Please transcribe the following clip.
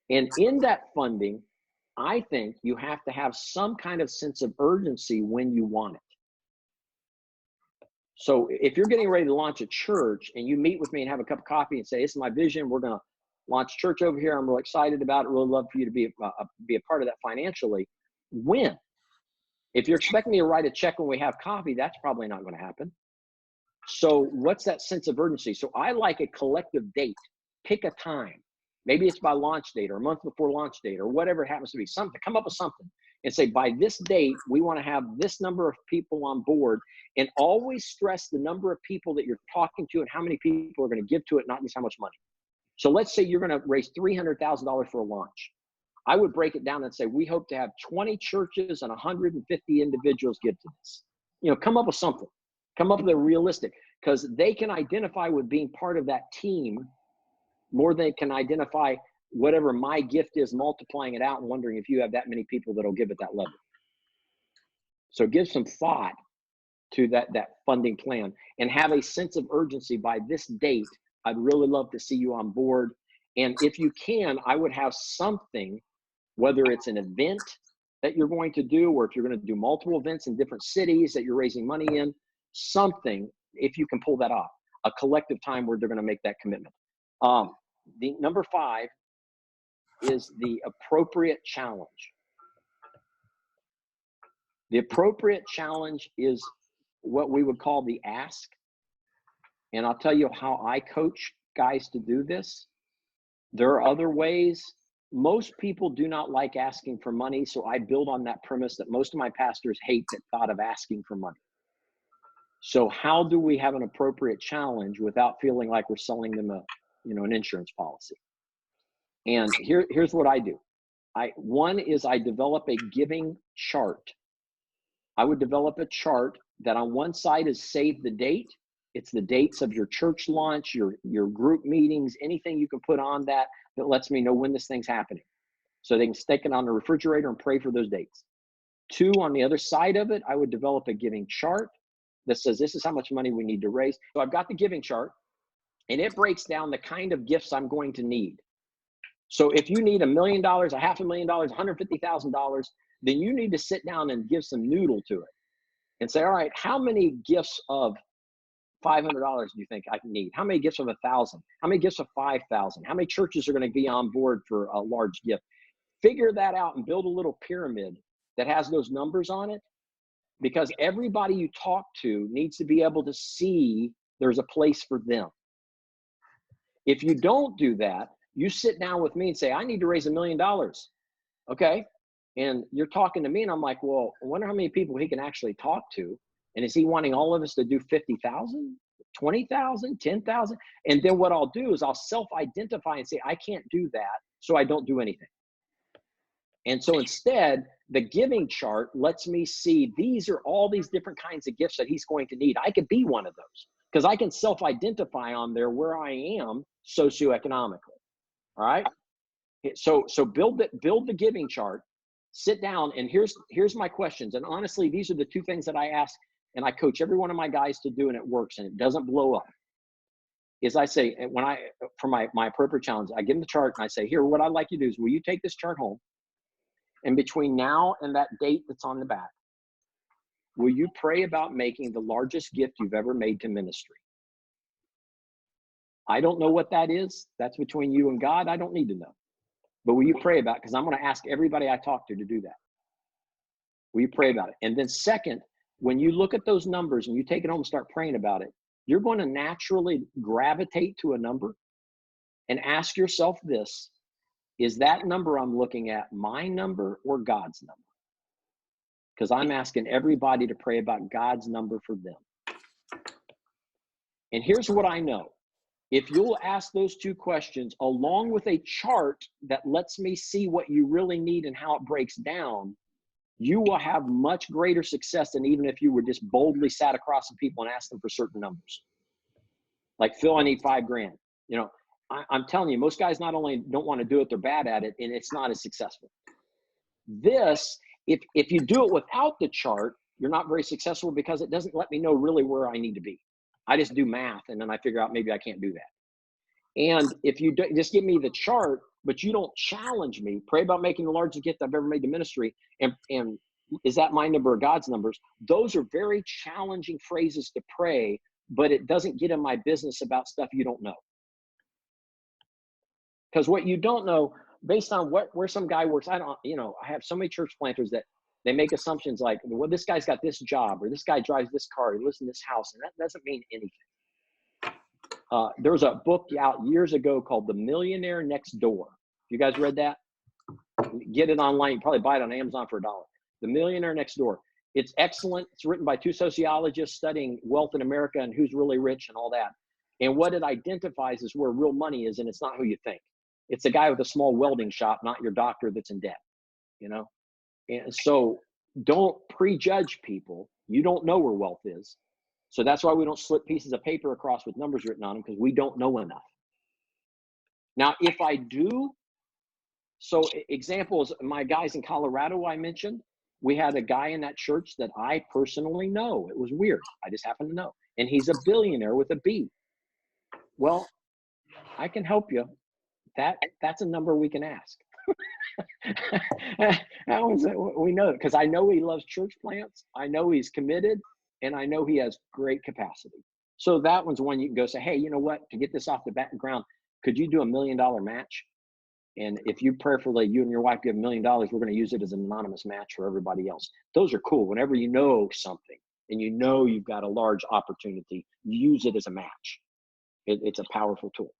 And in that funding, I think you have to have some kind of sense of urgency when you want it. So if you're getting ready to launch a church and you meet with me and have a cup of coffee and say, this is my vision, we're going to launch church over here, I'm really excited about it, really love for you to be a part of that financially. When? If you're expecting me to write a check when we have coffee, that's probably not going to happen. So what's that sense of urgency? So I like a collective date. Pick a time. Maybe it's by launch date or a month before launch date or whatever it happens to be. Something. Come up with something and say, by this date, we want to have this number of people on board, and always stress the number of people that you're talking to and how many people are going to give to it, not just how much money. So let's say you're going to raise $300,000 for a launch. I would break it down and say, we hope to have 20 churches and 150 individuals give to this. You know, come up with something. Come up with a realistic, because they can identify with being part of that team more than they can identify whatever my gift is, multiplying it out and wondering if you have that many people that'll give at that level. So give some thought to that funding plan and have a sense of urgency. By this date, I'd really love to see you on board. And if you can, I would have something, whether it's an event that you're going to do, or if you're going to do multiple events in different cities that you're raising money in, something, if you can pull that off, a collective time where they're going to make that commitment. The number 5 is the appropriate challenge. The appropriate challenge is what we would call the ask. And I'll tell you how I coach guys to do this. There are other ways. Most people do not like asking for money, so I build on that premise that most of my pastors hate the thought of asking for money. So how do we have an appropriate challenge without feeling like we're selling them an insurance policy? And here's what I do. One is I develop a giving chart. I would develop a chart that on one side is save the date. It's the dates of your church launch, your group meetings, anything you can put on that lets me know when this thing's happening. So they can stick it on the refrigerator and pray for those dates. 2, on the other side of it, I would develop a giving chart that says this is how much money we need to raise. So I've got the giving chart, and it breaks down the kind of gifts I'm going to need. So if you need $1 million, $500,000, $150,000, then you need to sit down and give some noodle to it and say, all right, how many gifts of $500 do you think I need? How many gifts of 1,000? How many gifts of 5,000? How many churches are going to be on board for a large gift? Figure that out and build a little pyramid that has those numbers on it, because everybody you talk to needs to be able to see there's a place for them. If you don't do that, you sit down with me and say, I need to raise $1 million. Okay. And you're talking to me and I'm like, well, I wonder how many people he can actually talk to. And is he wanting all of us to do 50,000, 20,000, 10,000? And then what I'll do is I'll self-identify and say, I can't do that. So I don't do anything. And so instead, the giving chart lets me see these are all these different kinds of gifts that he's going to need. I could be one of those because I can self-identify on there where I am socioeconomically. All right. So build the giving chart, sit down, and here's my questions. And honestly, these are the 2 things that I ask and I coach every one of my guys to do, and it works and it doesn't blow up. Is I say, for my appropriate challenge, I give them the chart and I say, here, what I'd like you to do is, will you take this chart home? And between now and that date that's on the back, will you pray about making the largest gift you've ever made to ministry? I don't know what that is. That's between you and God. I don't need to know. But will you pray about it? Because I'm going to ask everybody I talk to do that. Will you pray about it? And then second, when you look at those numbers and you take it home and start praying about it, you're going to naturally gravitate to a number and ask yourself this: is that number I'm looking at my number or God's number? Because I'm asking everybody to pray about God's number for them. And here's what I know. If you'll ask those 2 questions along with a chart that lets me see what you really need and how it breaks down, you will have much greater success than even if you were just boldly sat across some people and asked them for certain numbers. Like, Phil, I need $5,000. You know, I'm telling you, most guys not only don't want to do it, they're bad at it, and it's not as successful. This, if you do it without the chart, you're not very successful because it doesn't let me know really where I need to be. I just do math and then I figure out maybe I can't do that. And if you just give me the chart, but you don't challenge me. Pray about making the largest gift I've ever made to ministry. And is that my number or God's numbers? Those are very challenging phrases to pray, but it doesn't get in my business about stuff you don't know. Because what you don't know, based on where some guy works, I have so many church planters that they make assumptions like, well, this guy's got this job, or this guy drives this car, he lives in this house, and that doesn't mean anything. There was a book out years ago called The Millionaire Next Door. You guys read that? Get it online. You probably buy it on Amazon for $1. The Millionaire Next Door. It's excellent. It's written by 2 sociologists studying wealth in America and who's really rich and all that. And what it identifies is where real money is, and it's not who you think. It's a guy with a small welding shop, not your doctor that's in debt, And so don't prejudge people. You don't know where wealth is. So that's why we don't slip pieces of paper across with numbers written on them, because we don't know enough. Now, if I do, so examples, my guys in Colorado I mentioned, we had a guy in that church that I personally know. It was weird. I just happen to know. And he's a billionaire with a B. Well, I can help you. That's a number we can ask. We know, because I know he loves church plants. I know he's committed, and I know he has great capacity. So that one's one you can go say, hey, you know what? To get this off the background, could you do $1 million match? And if you prayerfully, you and your wife give $1 million, we're going to use it as an anonymous match for everybody else. Those are cool. Whenever you know something and you know you've got a large opportunity, use it as a match. It's a powerful tool.